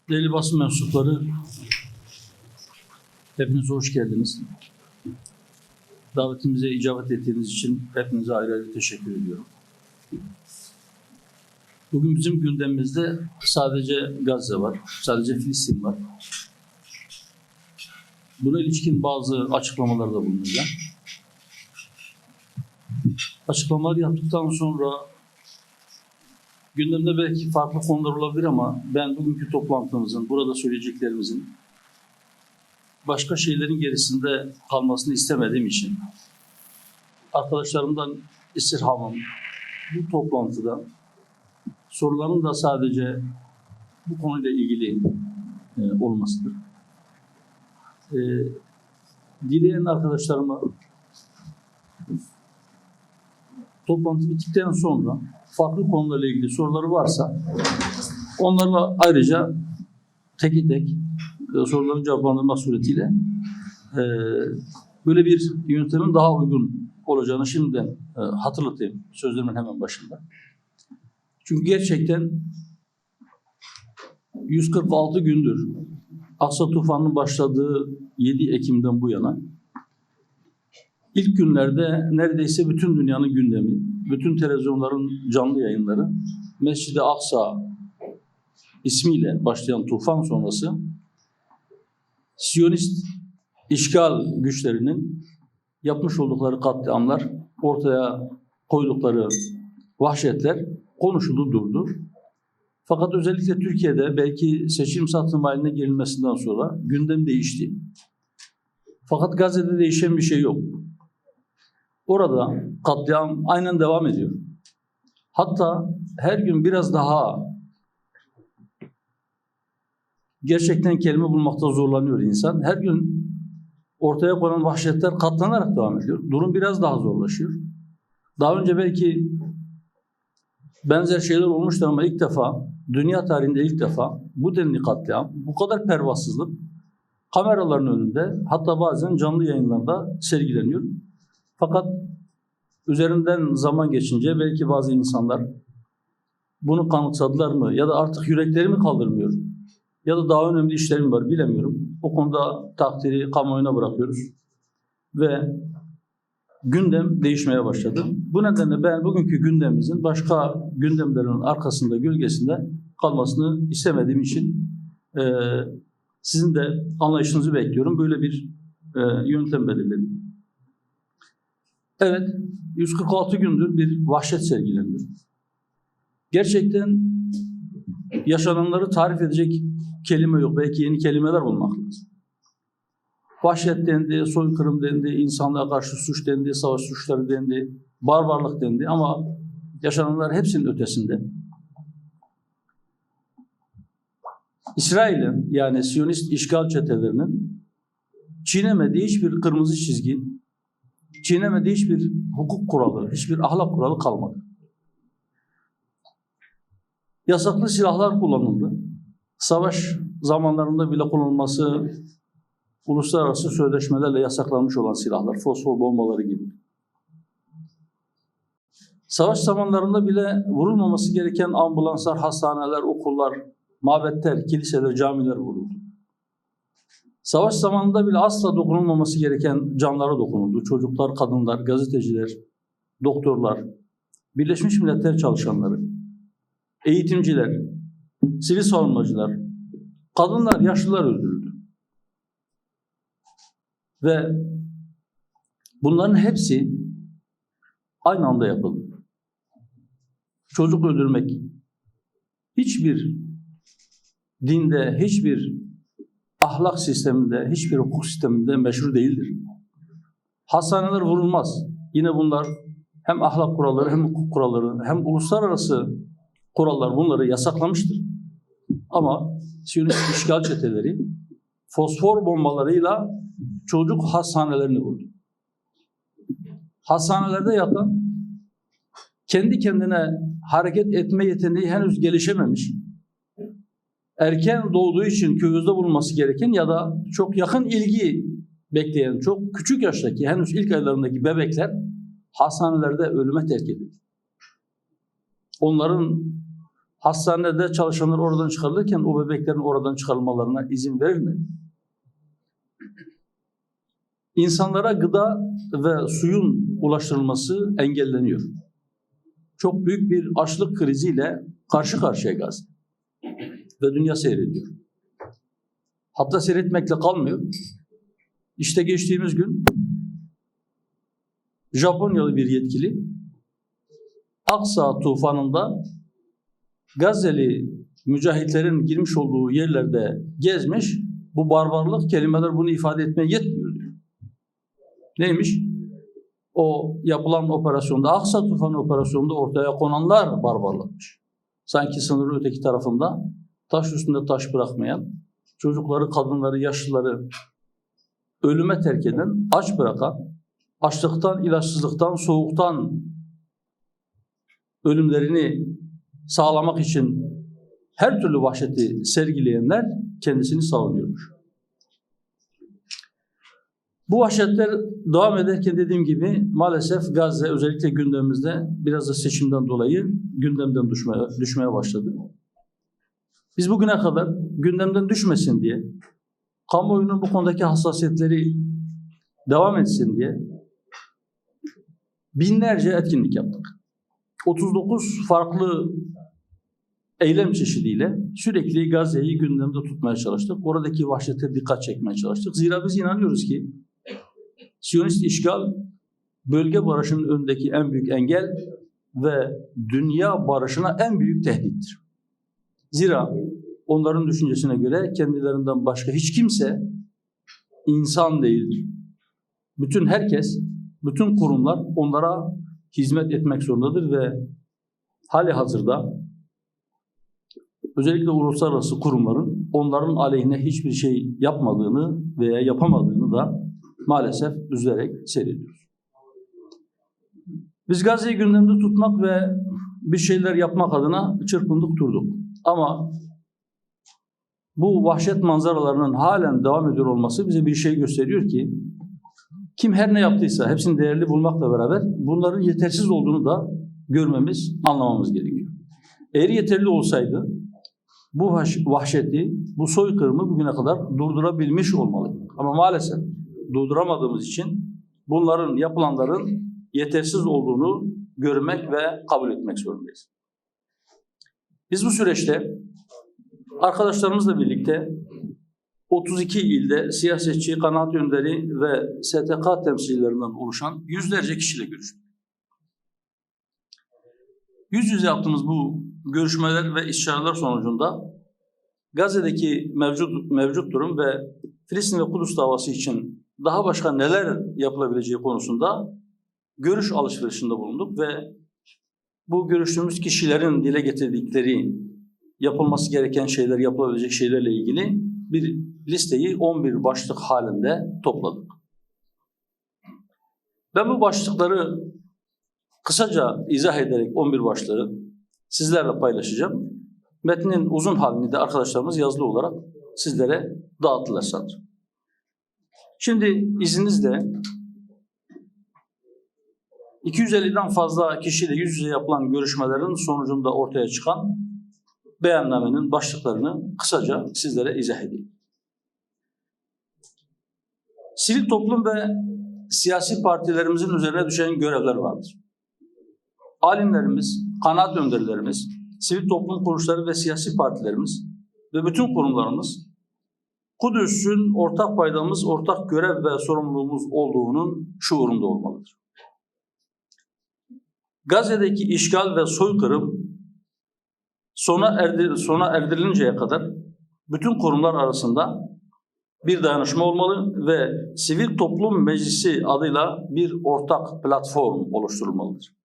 Değerli basın mensupları, hepiniz hoş geldiniz. Davetimize icabet ettiğiniz için hepinize ayrı ayrı teşekkür ediyorum. Bugün bizim gündemimizde sadece Gazze var, sadece Filistin var. Buna ilişkin bazı açıklamalarda bulunacağım. Açıklamaları yaptıktan sonra gündemde belki farklı konular olabilir ama ben bugünkü toplantımızın, burada söyleyeceklerimizin başka şeylerin gerisinde kalmasını istemediğim için arkadaşlarımdan istirhamım bu toplantıda soruların da sadece bu konuyla ilgili olmasıdır. Dileyen arkadaşlarıma toplantı bittikten sonra farklı konularla ilgili soruları varsa onlarla ayrıca tek tek soruların cevaplandırmak suretiyle böyle bir yöntemin daha uygun olacağını şimdiden hatırlatayım sözlerimin hemen başında. Çünkü gerçekten 146 gündür Aksa tufanının başladığı 7 Ekim'den bu yana ilk günlerde neredeyse bütün dünyanın gündemi, bütün televizyonların canlı yayınları Mescid-i Aksa ismiyle başlayan tufan sonrası Siyonist işgal güçlerinin yapmış oldukları katliamlar, ortaya koydukları vahşetler konuşuldu durdu. Fakat özellikle Türkiye'de belki seçim satım haline gelinmesinden sonra gündem değişti. Fakat Gazze'de değişen bir şey yok. Orada katliam aynen devam ediyor. Hatta her gün biraz daha gerçekten kelime bulmakta zorlanıyor insan. Her gün ortaya konan vahşetler katlanarak devam ediyor. Durum biraz daha zorlaşıyor. Daha önce belki benzer şeyler olmuştur ama ilk defa, dünya tarihinde ilk defa bu denli katliam, bu kadar pervasızlık kameraların önünde, hatta bazen canlı yayınlarda sergileniyor. Fakat üzerinden zaman geçince belki bazı insanlar bunu kanıksadılar mı ya da artık yürekleri mi kaldırmıyor ya da daha önemli işlerim var bilemiyorum. O konuda takdiri kamuoyuna bırakıyoruz ve gündem değişmeye başladı. Bu nedenle ben bugünkü gündemimizin başka gündemlerin arkasında, gölgesinde kalmasını istemediğim için sizin de anlayışınızı bekliyorum. Böyle bir yöntem belirledim. Evet, 146 gündür bir vahşet sergileniyor. Gerçekten yaşananları tarif edecek kelime yok. Belki yeni kelimeler bulmak lazım. Vahşet dendi, soykırım dendi, insanlığa karşı suç dendi, savaş suçları dendi, barbarlık dendi ama yaşananlar hepsinin ötesinde. İsrail'in yani Siyonist işgal çetelerinin çiğnemediği hiçbir kırmızı çizgi, çiğnemediği hiçbir hukuk kuralı, hiçbir ahlak kuralı kalmadı. Yasaklı silahlar kullanıldı. Savaş zamanlarında bile kullanılması uluslararası sözleşmelerle yasaklanmış olan silahlar, fosfor bombaları gibi. Savaş zamanlarında bile vurulmaması gereken ambulanslar, hastaneler, okullar, mabetler, kiliseler, camiler vuruldu. Savaş zamanında bile asla dokunulmaması gereken canlara dokunuldu. Çocuklar, kadınlar, gazeteciler, doktorlar, Birleşmiş Milletler çalışanları, eğitimciler, sivil savunmacılar, kadınlar, yaşlılar öldürüldü. Ve bunların hepsi aynı anda yapıldı. Çocuk öldürmek hiçbir dinde, hiçbir ahlak sisteminde, hiçbir hukuk sisteminde meşru değildir. Hastaneler vurulmaz. Yine bunlar hem ahlak kuralları, hem hukuk kuralları, hem uluslararası kurallar bunları yasaklamıştır. Ama Siyonist işgal çeteleri fosfor bombalarıyla çocuk hastanelerini vurdu. Hastanelerde yatan, kendi kendine hareket etme yeteneği henüz gelişememiş, erken doğduğu için köyümüzde bulunması gereken ya da çok yakın ilgi bekleyen, çok küçük yaştaki, henüz ilk aylarındaki bebekler hastanelerde ölüme terk edildi. Onların hastanede çalışanlar oradan çıkarılırken o bebeklerin oradan çıkarılmalarına izin verilmedi. İnsanlara gıda ve suyun ulaştırılması engelleniyor. Çok büyük bir açlık kriziyle karşı karşıya Gazze. Ve dünya seyrediyor. Hatta seyretmekle kalmıyor. İşte geçtiğimiz gün Japonyalı bir yetkili Aksa tufanında Gazze'li mücahitlerin girmiş olduğu yerlerde gezmiş. Bu barbarlık kelimeler bunu ifade etmeye yetmiyor diyor. Neymiş? O yapılan operasyonda, Aksa tufanı operasyonunda ortaya konanlar barbarlıkmış. Sanki sınırın öteki tarafında taş üstünde taş bırakmayan, çocukları, kadınları, yaşlıları ölüme terk eden, aç bırakan, açlıktan, ilaçsızlıktan, soğuktan ölümlerini sağlamak için her türlü vahşeti sergileyenler kendisini savunuyormuş. Bu vahşetler devam ederken dediğim gibi maalesef Gazze özellikle gündemimizde biraz da seçimden dolayı gündemden düşmeye başladı. Biz bugüne kadar gündemden düşmesin diye, kamuoyunun bu konudaki hassasiyetleri devam etsin diye binlerce etkinlik yaptık. 39 farklı eylem çeşidiyle sürekli Gazze'yi gündemde tutmaya çalıştık. Oradaki vahşete dikkat çekmeye çalıştık. Zira biz inanıyoruz ki Siyonist işgal bölge barışının önündeki en büyük engel ve dünya barışına en büyük tehdittir. Zira onların düşüncesine göre kendilerinden başka hiç kimse insan değildir. Bütün herkes, bütün kurumlar onlara hizmet etmek zorundadır ve hali hazırda özellikle uluslararası kurumların onların aleyhine hiçbir şey yapmadığını veya yapamadığını da maalesef üzülerek seyrediyoruz. Biz Gazze'yi gündemde tutmak ve bir şeyler yapmak adına çırpındık durduk. Ama bu vahşet manzaralarının halen devam ediyor olması bize bir şey gösteriyor ki kim her ne yaptıysa hepsini değerli bulmakla beraber bunların yetersiz olduğunu da görmemiz, anlamamız gerekiyor. Eğer yeterli olsaydı bu vahşeti, bu soykırımı bugüne kadar durdurabilmiş olmalıydık. Ama maalesef durduramadığımız için bunların, yapılanların yetersiz olduğunu görmek ve kabul etmek zorundayız. Biz bu süreçte arkadaşlarımızla birlikte 32 ilde siyasetçi, kanaat önderi ve STK temsilcilerinden oluşan yüzlerce kişiyle görüştük. Yüz yüze yaptığımız bu görüşmeler ve istişareler sonucunda Gazze'deki mevcut durum ve Filistin ve Kudüs davası için daha başka neler yapılabileceği konusunda görüş alışverişinde bulunduk ve bu görüştüğümüz kişilerin dile getirdikleri yapılması gereken şeyler, yapılabilecek şeylerle ilgili bir listeyi 11 başlık halinde topladık. Ben bu başlıkları kısaca izah ederek 11 başlığı sizlerle paylaşacağım. Metnin uzun halini de arkadaşlarımız yazılı olarak sizlere dağıttılar sanırım. Şimdi izninizle 250'den fazla kişiyle yüz yüze yapılan görüşmelerin sonucunda ortaya çıkan beyannamenin başlıklarını kısaca sizlere izah edeyim. Sivil toplum ve siyasi partilerimizin üzerine düşen görevler vardır. Alimlerimiz, kanaat önderlerimiz, sivil toplum kuruluşları ve siyasi partilerimiz ve bütün kurumlarımız Kudüs'ün ortak paydamız, ortak görev ve sorumluluğumuz olduğunun şuurunda olmalıdır. Gazze'deki işgal ve soykırım sona erdirilinceye kadar bütün kurumlar arasında bir dayanışma olmalı ve Sivil Toplum Meclisi adıyla bir ortak platform oluşturulmalıdır.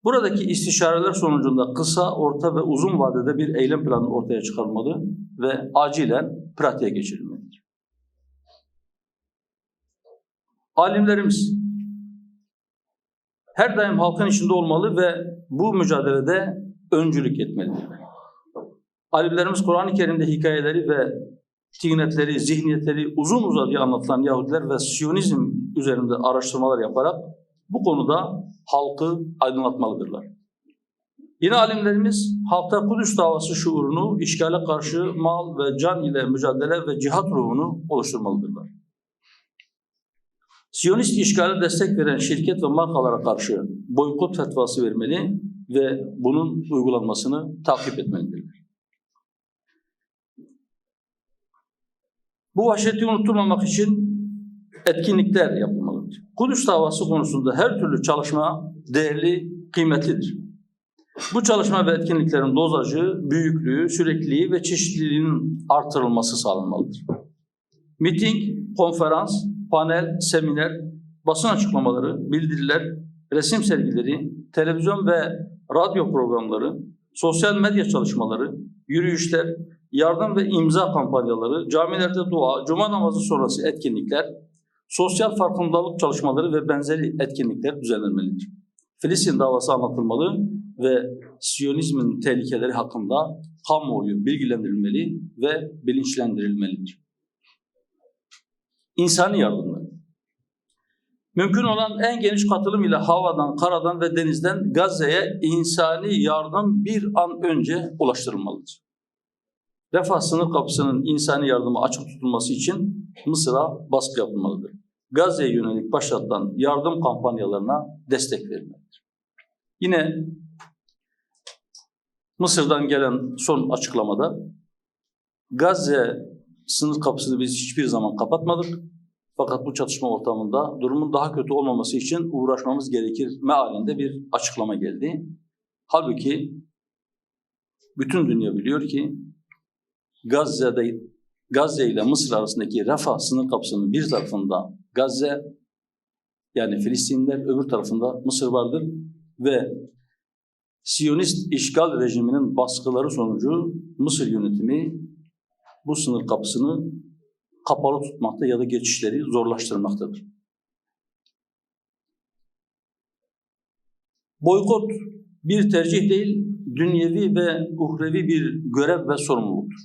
Buradaki istişareler sonucunda kısa, orta ve uzun vadede bir eylem planı ortaya çıkarılmalı ve acilen pratiğe geçirilmelidir. Alimlerimiz her daim halkın içinde olmalı ve bu mücadelede öncülük etmelidir. Alimlerimiz Kur'an-ı Kerim'de hikayeleri ve tinetleri, zihniyetleri uzun uzadıya anlatılan Yahudiler ve Siyonizm üzerinde araştırmalar yaparak bu konuda halkı aydınlatmalıdırlar. Yine alimlerimiz halkta Kudüs davası şuurunu, işgale karşı mal ve can ile mücadele ve cihat ruhunu oluşturmalıdırlar. Siyonist işgale destek veren şirket ve markalara karşı boykot fetvası vermeli ve bunun uygulanmasını takip etmelidirler. Bu vahşeti unutturmamak için etkinlikler yapılmalıdır. Kudüs davası konusunda her türlü çalışma değerli, kıymetlidir. Bu çalışma ve etkinliklerin dozajı, büyüklüğü, sürekliliği ve çeşitliliğinin artırılması sağlanmalıdır. Miting, konferans, panel, seminer, basın açıklamaları, bildiriler, resim sergileri, televizyon ve radyo programları, sosyal medya çalışmaları, yürüyüşler, yardım ve imza kampanyaları, camilerde dua, cuma namazı sonrası etkinlikler, sosyal farkındalık çalışmaları ve benzeri etkinlikler düzenlenmelidir. Filistin davası anlatılmalı ve Siyonizmin tehlikeleri hakkında kamuoyu bilgilendirilmeli ve bilinçlendirilmelidir. İnsani yardımlar. Mümkün olan en geniş katılım ile havadan, karadan ve denizden Gazze'ye insani yardım bir an önce ulaştırılmalıdır. Refah sınır kapısının insani yardımı açık tutulması için Mısır'a baskı yapılmalıdır. Gazze'ye yönelik başlatılan yardım kampanyalarına destek verilmelidir. Yine Mısır'dan gelen son açıklamada Gazze sınır kapısını biz hiçbir zaman kapatmadık. Fakat bu çatışma ortamında durumun daha kötü olmaması için uğraşmamız gerekir mealinde bir açıklama geldi. Halbuki bütün dünya biliyor ki Gazze ile Mısır arasındaki Refah sınır kapısının bir tarafında Gazze yani Filistinliler, öbür tarafında Mısır vardır ve Siyonist işgal rejiminin baskıları sonucu Mısır yönetimi bu sınır kapısını kapalı tutmakta ya da geçişleri zorlaştırmaktadır. Boykot bir tercih değil, dünyevi ve uhrevi bir görev ve sorumluluktur.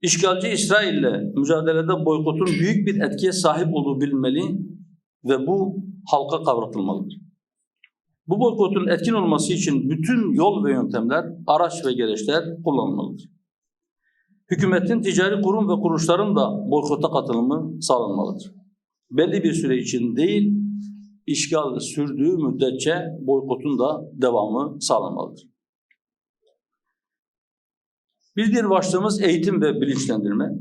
İşgalci İsrail ile mücadelede boykotun büyük bir etkiye sahip olduğu bilinmeli ve bu halka kavratılmalıdır. Bu boykotun etkin olması için bütün yol ve yöntemler, araç ve gereçler kullanılmalıdır. Hükümetin, ticari kurum ve kuruluşların da boykota katılımı sağlanmalıdır. Belli bir süre için değil, işgal sürdüğü müddetçe boykotun da devamı sağlanmalıdır. Bir diğer başlığımız eğitim ve bilinçlendirme.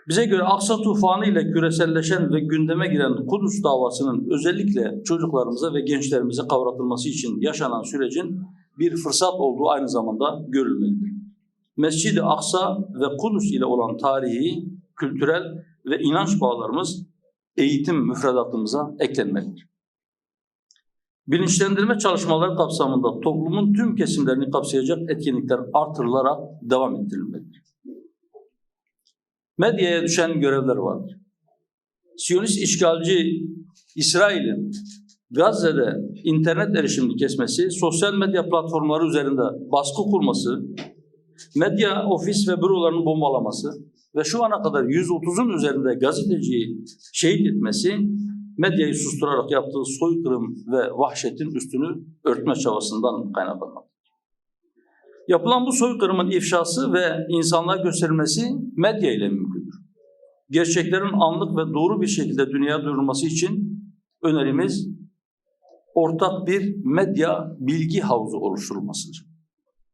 Bize göre Aksa tufanı ile küreselleşen ve gündeme giren Kudüs davasının özellikle çocuklarımıza ve gençlerimize kavratılması için yaşanan sürecin bir fırsat olduğu aynı zamanda görülmelidir. Mescid-i Aksa ve Kudüs ile olan tarihi, kültürel ve inanç bağlarımız eğitim müfredatımıza eklenmelidir. Bilinçlendirme çalışmaları kapsamında toplumun tüm kesimlerini kapsayacak etkinlikler artırılarak devam ettirilmelidir. Medyaya düşen görevler vardır. Siyonist işgalci İsrail'in Gazze'de internet erişimini kesmesi, sosyal medya platformları üzerinde baskı kurması, medya ofis ve bürolarının bombalaması ve şu ana kadar 130'un üzerinde gazeteciyi şehit etmesi, medyayı susturarak yaptığı soykırım ve vahşetin üstünü örtme çabasından kaynaklanmaktadır. Yapılan bu soykırımın ifşası ve insanlığa gösterilmesi medya ile mümkündür. Gerçeklerin anlık ve doğru bir şekilde dünyaya duyurulması için önerimiz ortak bir medya bilgi havuzu oluşturulmasıdır.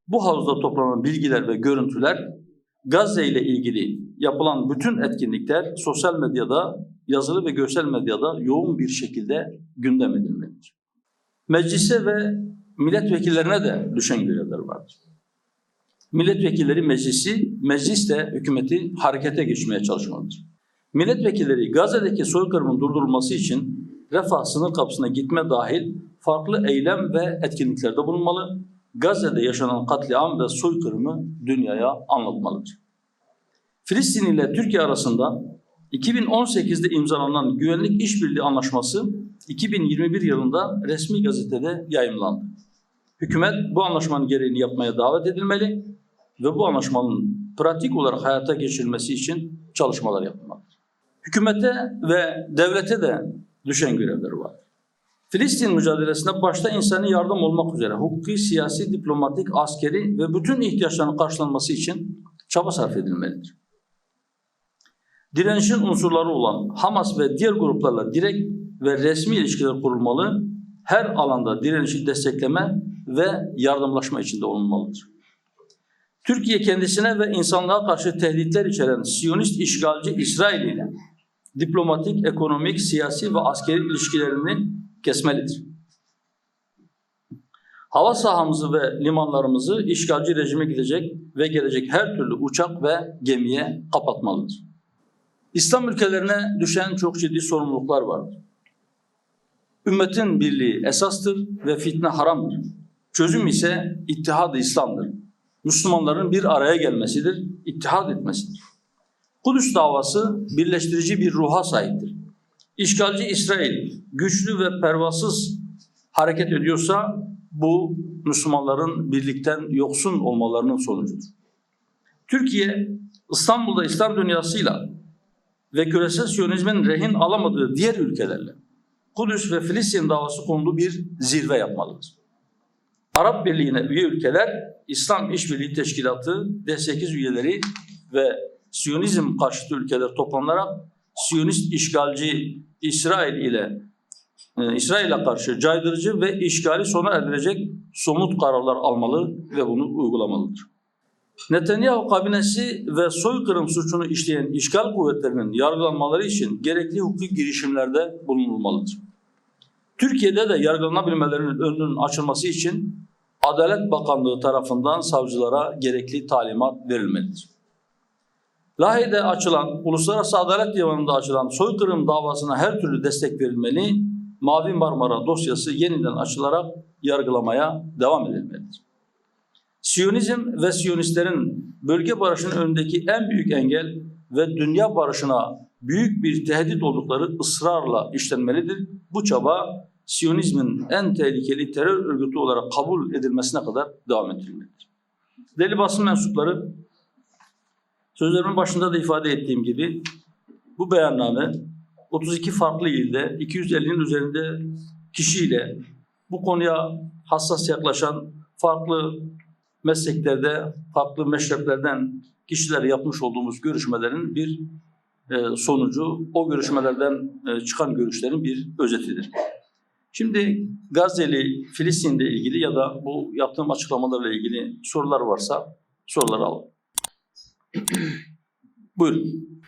Bu havuzda toplanan bilgiler ve görüntüler Gazze ile ilgili yapılan bütün etkinlikler sosyal medyada, yazılı ve görsel medyada yoğun bir şekilde gündem edilmelidir. Meclise ve milletvekillerine de düşen görevler vardır. Milletvekilleri meclis de hükümeti harekete geçmeye çalışmalıdır. Milletvekilleri Gazze'deki soykırımın durdurulması için Refah sınır kapısına gitme dahil farklı eylem ve etkinliklerde bulunmalı. Gazze'de yaşanan katliam ve soykırımı dünyaya anlatmalıdır. Filistin ile Türkiye arasında 2018'de imzalanan Güvenlik İşbirliği Anlaşması 2021 yılında resmi gazetede yayımlandı. Hükümet bu anlaşmanın gereğini yapmaya davet edilmeli ve bu anlaşmanın pratik olarak hayata geçirilmesi için çalışmalar yapılmalıdır. Hükümete ve devlete de düşen görevleri var. Filistin mücadelesinde başta insani yardım olmak üzere hukuki, siyasi, diplomatik, askeri ve bütün ihtiyaçların karşılanması için çaba sarf edilmelidir. Direnişin unsurları olan Hamas ve diğer gruplarla direkt ve resmi ilişkiler kurulmalı, her alanda direnişi destekleme ve yardımlaşma içinde olunmalıdır. Türkiye kendisine ve insanlığa karşı tehditler içeren Siyonist işgalci İsrail ile diplomatik, ekonomik, siyasi ve askeri ilişkilerini kesmelidir. Hava sahamızı ve limanlarımızı işgalci rejime gidecek ve gelecek her türlü uçak ve gemiye kapatmalıdır. İslam ülkelerine düşen çok ciddi sorumluluklar vardır. Ümmetin birliği esastır ve fitne haramdır. Çözüm ise ittihad-ı İslam'dır. Müslümanların bir araya gelmesidir, ittihad etmesidir. Kudüs davası birleştirici bir ruha sahiptir. İşgalci İsrail güçlü ve pervasız hareket ediyorsa bu Müslümanların birlikten yoksun olmalarının sonucudur. Türkiye, İstanbul'da İslam dünyasıyla ve küresel Siyonizmin rehin alamadığı diğer ülkelerle Kudüs ve Filistin davası konulu bir zirve yapmalıdır. Arap Birliği'ne üye ülkeler, İslam İşbirliği Teşkilatı, D8 üyeleri ve Siyonizm karşıtı ülkeler toplanarak Siyonist işgalci İsrail'e karşı caydırıcı ve işgali sona erdirecek somut kararlar almalı ve bunu uygulamalıdır. Netanyahu kabinesi ve soykırım suçunu işleyen işgal kuvvetlerinin yargılanmaları için gerekli hukuki girişimlerde bulunulmalıdır. Türkiye'de de yargılanabilmelerinin önünün açılması için Adalet Bakanlığı tarafından savcılara gerekli talimat verilmelidir. Lahey'de açılan, Uluslararası Adalet Divanı'nda açılan soykırım davasına her türlü destek verilmeli, Mavi Marmara dosyası yeniden açılarak yargılamaya devam edilmelidir. Siyonizm ve Siyonistlerin bölge barışının önündeki en büyük engel ve dünya barışına büyük bir tehdit oldukları ısrarla işlenmelidir. Bu çaba Siyonizmin en tehlikeli terör örgütü olarak kabul edilmesine kadar devam ettirilmelidir. Değerli basın mensupları, sözlerimin başında da ifade ettiğim gibi bu beyanname 32 farklı ilde 250'nin üzerinde kişiyle bu konuya hassas yaklaşan farklı mesleklerde, farklı meşreplerden kişiler yapmış olduğumuz görüşmelerin bir sonucu, o görüşmelerden çıkan görüşlerin bir özetidir. Şimdi Gazze'li, Filistin'le ilgili ya da bu yaptığım açıklamalarla ilgili sorular varsa soruları alalım. Buyurun.